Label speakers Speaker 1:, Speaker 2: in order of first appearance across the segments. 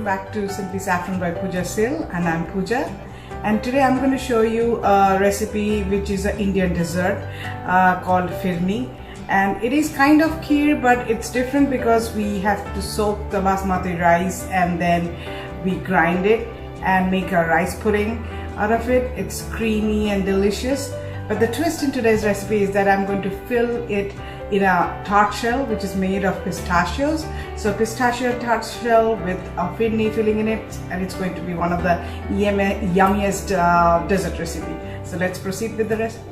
Speaker 1: welcome back to Simply Saffron by Pooja Sil, and I'm Pooja. And today I'm going to show you a recipe which is an Indian dessert called Firni. And it is kind of kheer, but it's different because we have to soak the basmati rice and then we grind it and make a rice pudding out of it. It's creamy and delicious. But the twist in today's recipe is that I'm going to fill it in a tart shell which is made of pistachios. So pistachio tart shell with a Firni filling in it, and it's going to be one of the yummiest dessert recipe. So let's proceed with the recipe.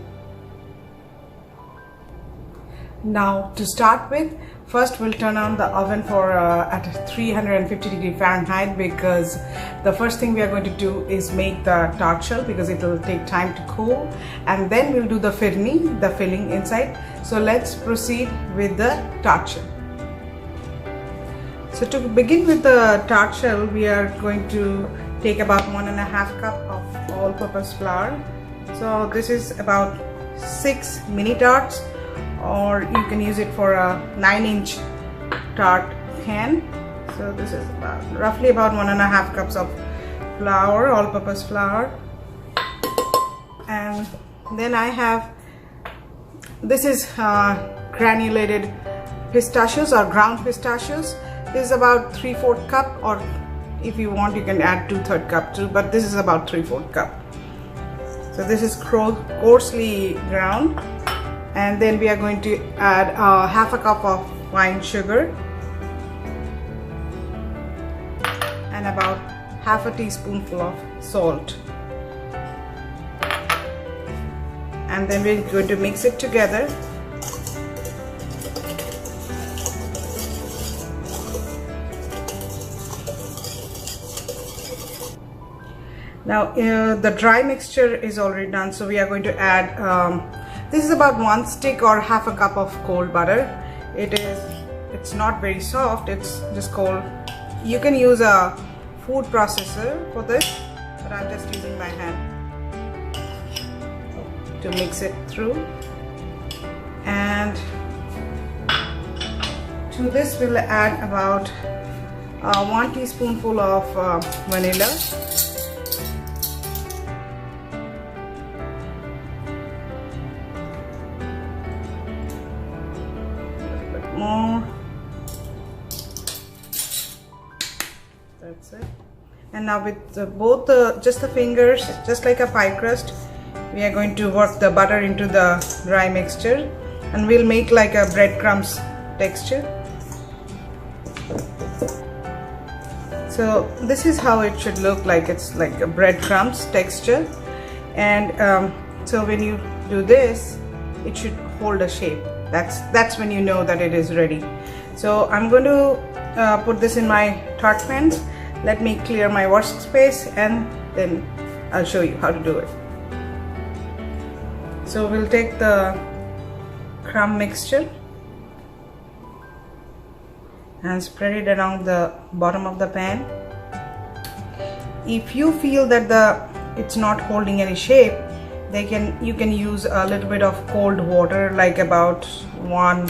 Speaker 1: Now to start with, first we'll turn on the oven for at 350 Fahrenheit, because the first thing we are going to do is make the tart shell, because it will take time to cool, and then we'll do the Firni, the filling inside. So let's proceed with the tart shell. So to begin with the tart shell, we are going to take about 1.5 cup of all-purpose flour. So this is about 6 mini tarts, or you can use it for a 9-inch tart can. So this is roughly about 1.5 cups of flour, all-purpose flour. And then I have, this is granulated pistachios or ground pistachios. This is about 3/4 cup, or if you want you can add 2/3 cup too, but this is about 3/4 cup. So this is coarsely ground. And then we are going to add 1/2 cup of fine sugar and about 1/2 teaspoonful of salt. And then we're going to mix it together. Now the dry mixture is already done, so we are going to add this is about 1 stick or 1/2 cup of cold butter. It's not very soft, it's just cold. You can use a food processor for this, but I'm just using my hand to mix it through. And to this we'll add about 1 teaspoonful of vanilla. More. That's it. And now with just the fingers, just like a pie crust, we are going to work the butter into the dry mixture, and we'll make like a breadcrumbs texture. So this is how it should look like. It's like a breadcrumbs texture. And so when you do this, it should hold a shape. That's when you know that it is ready. So I'm going to put this in my tart pans. Let me clear my workspace and then I'll show you how to do it. So we'll take the crumb mixture and spread it around the bottom of the pan. If you feel that it's not holding any shape, you can use a little bit of cold water, like about 1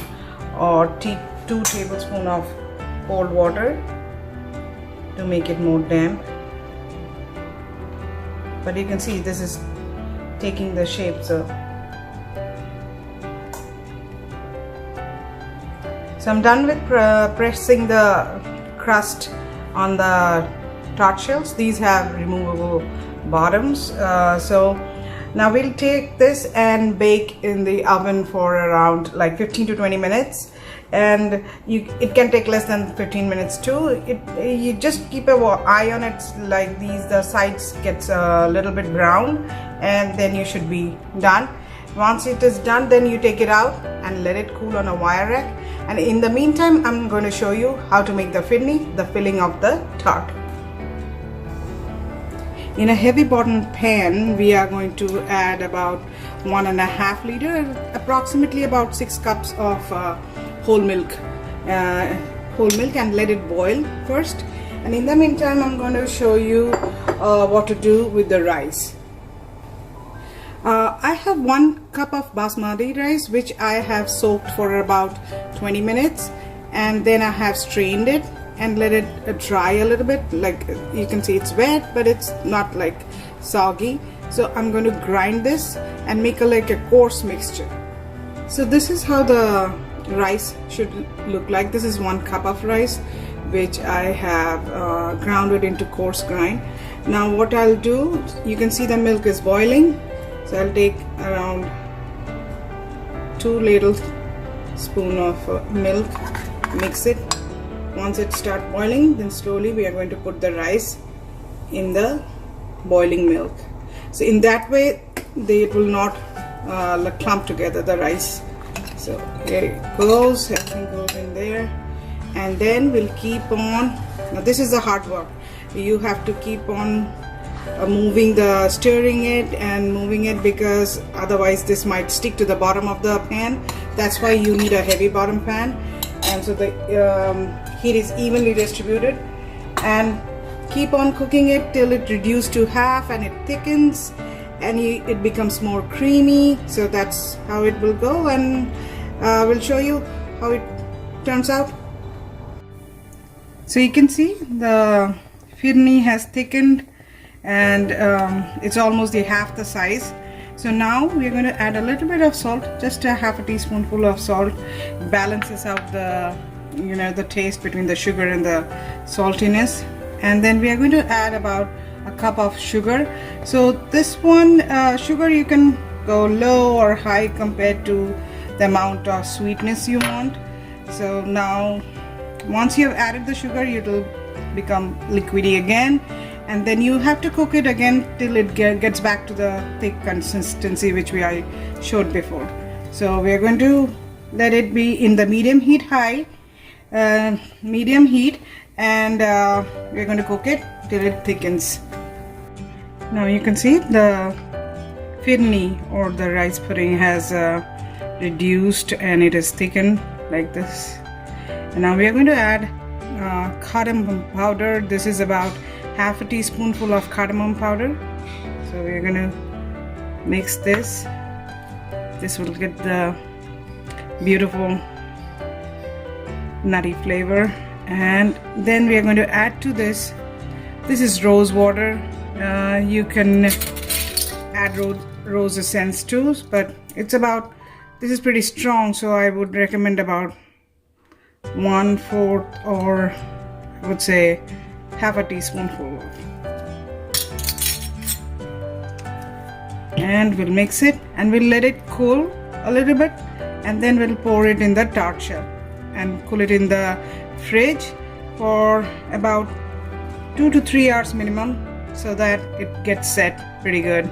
Speaker 1: or 2 tablespoons of cold water to make it more damp. But you can see this is taking the shape. So I'm done with pressing the crust on the tart shells. These have removable bottoms. So now we'll take this and bake in the oven for around like 15 to 20 minutes, and it can take less than 15 minutes too. You just keep an eye on it, like the sides gets a little bit brown, and then you should be done. Once it is done, then you take it out and let it cool on a wire rack. And in the meantime, I'm going to show you how to make the Firni, the filling of the tart. In a heavy bottom pan, we are going to add about 1.5 liters, approximately about 6 cups of whole milk, and let it boil first. And in the meantime, I'm going to show you what to do with the rice. I have 1 cup of basmati rice, which I have soaked for about 20 minutes, and then I have strained it, and let it dry a little bit. Like you can see it's wet, but it's not like soggy. So I'm going to grind this and make like a coarse mixture. So this is how the rice should look like. This is 1 cup of rice which I have grounded into coarse grind. Now what I'll do, you can see the milk is boiling, so I'll take around 2 little spoon of milk, mix it. Once it starts boiling, then slowly we are going to put the rice in the boiling milk. So in that way it will not clump together, the rice. So here it goes, everything goes in there, and then we'll keep on. Now this is the hard work. You have to keep on stirring it and moving it, because otherwise this might stick to the bottom of the pan. That's why you need a heavy bottom pan, and so the heat is evenly distributed. And keep on cooking it till it reduces to half and it thickens and it becomes more creamy. So that's how it will go, and we'll show you how it turns out. So you can see the Firni has thickened, and it's almost half the size. So now we're going to add a little bit of salt, just a half a teaspoonful of salt. It balances out the the taste between the sugar and the saltiness. And then we are going to add about a cup of sugar. So this one sugar, you can go low or high compared to the amount of sweetness you want. So now once you have added the sugar, it will become liquidy again, and then you have to cook it again till it gets back to the thick consistency which I showed before. So we are going to let it be in the medium heat, and we're going to cook it till it thickens. Now you can see the Firni, or the rice pudding, has reduced and it is thickened like this. And now we are going to add cardamom powder. This is about half a teaspoonful of cardamom powder. So we are going to mix this. This will get the beautiful nutty flavor. And then we are going to add to this. This is rose water. You can add rose essence too, but this is pretty strong, so I would recommend about 1/4, or I would say half a teaspoonful. And we'll mix it and we'll let it cool a little bit, and then we'll pour it in the tart shell and cool it in the fridge for about 2 to 3 hours minimum, so that it gets set pretty good.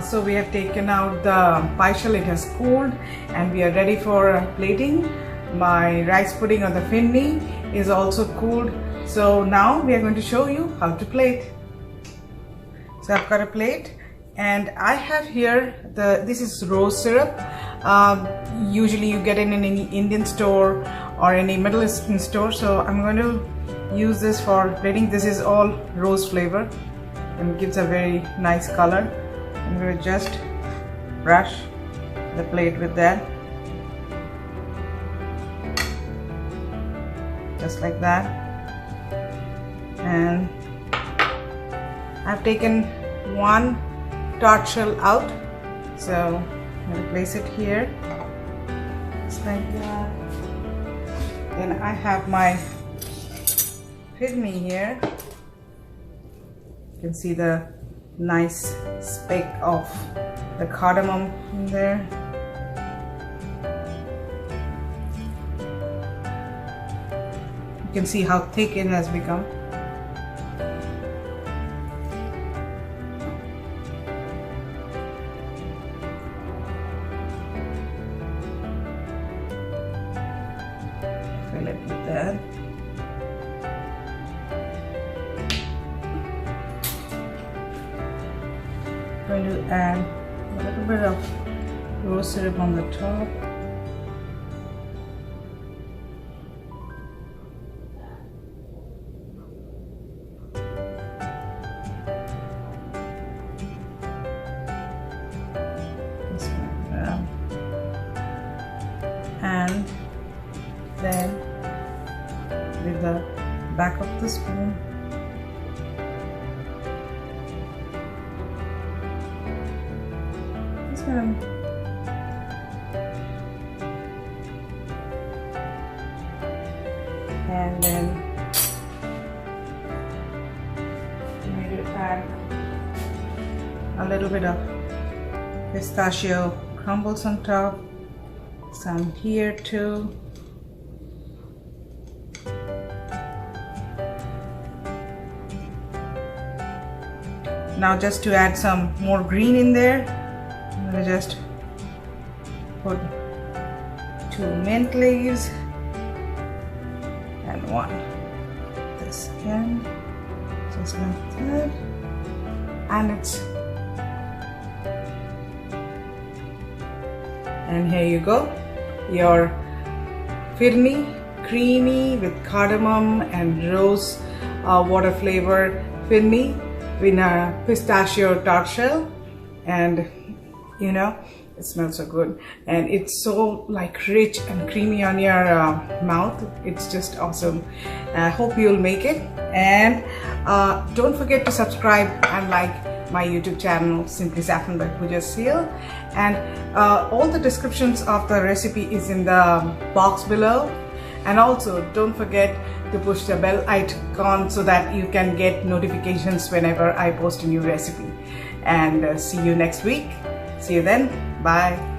Speaker 1: So we have taken out the pie shell, it has cooled, and we are ready for plating. My rice pudding or the Firni is also cooled. So now we are going to show you how to plate. So I've got a plate, and I have here this is rose syrup. Usually you get it in any Indian store or any Middle Eastern store. So I'm going to use this for plating. This is all rose flavor and gives a very nice color. I'm going to just brush the plate with that, just like that. And I've taken one tart shell out, so I'm going to place it here, just like that. Then I have my Firni here. You can see the nice speck of the cardamom in there. You can see how thick it has become. Fill it with that. I'm going to add a little bit of rose syrup on the top. Just like that. And then with the back of the spoon. This one. And then you need to add a little bit of pistachio crumbles on top, some here too. Now just to add some more green in there, I'm going to just put 2 mint leaves and 1 this end, just like that. And here you go, your Firni creamy with cardamom and rose water flavored Firni with a pistachio tart shell. And you know, it smells so good, and it's so like rich and creamy on your mouth. It's just awesome. I hope you'll make it, and don't forget to subscribe and like my YouTube channel, Simply Saffron by Pooja Seal. And all the descriptions of the recipe is in the box below. And also don't forget to push the bell icon so that you can get notifications whenever I post a new recipe. And see you next week. See you then. Bye.